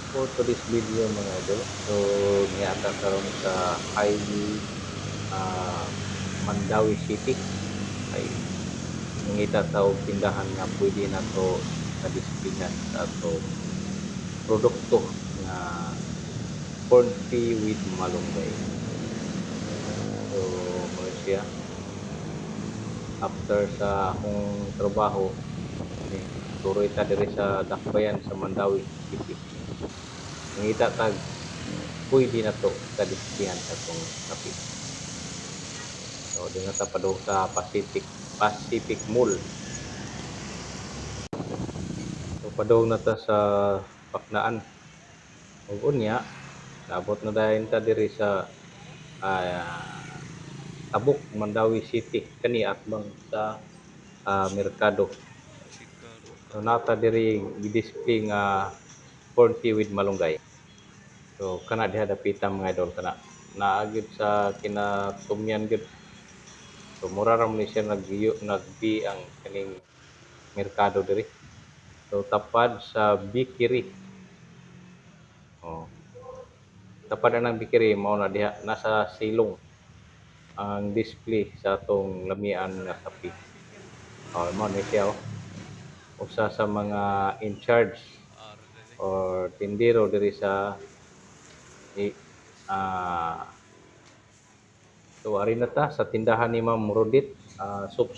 For today's video mga idol, so niata karon sa highway Mandawi City ay nangita ta og tindahan nga pwede na to kadisplingan sa atong produkto nga corn tea with malunggay. So mao siya after sa akong trabaho ni turoy ta diri sa Dakbayan sa Mandawi City. Nangita tag pwede na to kadisplingan sa atong kape. So di na ta padung sa Pacific Mall. So padung na ta sa Paknaan. Ug unya naabot na dayon ta diri sa Tabuk, Mandawi City kani atbang sa merkado. So nata diri gi-display nga corn tea with malunggay. So kana diha dapitan mga idol kana naa gyud sa kinatumyan gyud. So mura ra man ni siya nagbi ang kaning merkado diri. So tapad sa bakery. Oh, tapad na ng bakery mao na diha nasa silong ang display sa atong lamian nga kape. Oh, mao ni siya oh. Usa sa mga in charge or tindero diri sa i- ah so ari na ta sa tindahan ni Ma'am Rodit Sup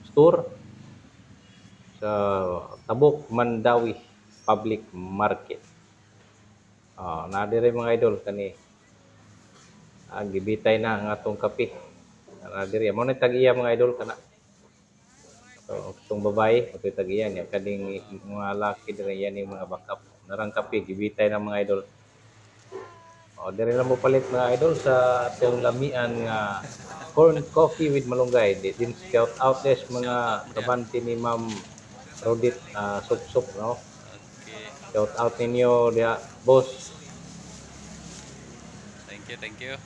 Store sa Tabuk, Mandawi Public Market. Na diri mga idol kani gibitay na ang atong kape. Na diri mo na tag-iya mga idol kana. So itong babae pati tag-iya niya kading mga laki diri yan yung mga backup. Narang kape gibitay na mga idol. Diri na mo palit mga idol sa atong lamian nga corn coffee with malunggay. Din shout out des mga Yeah. kabante ni Ma'am Rodit Sup no. Okay. Shout out ninyo dia boss. Thank you, thank you.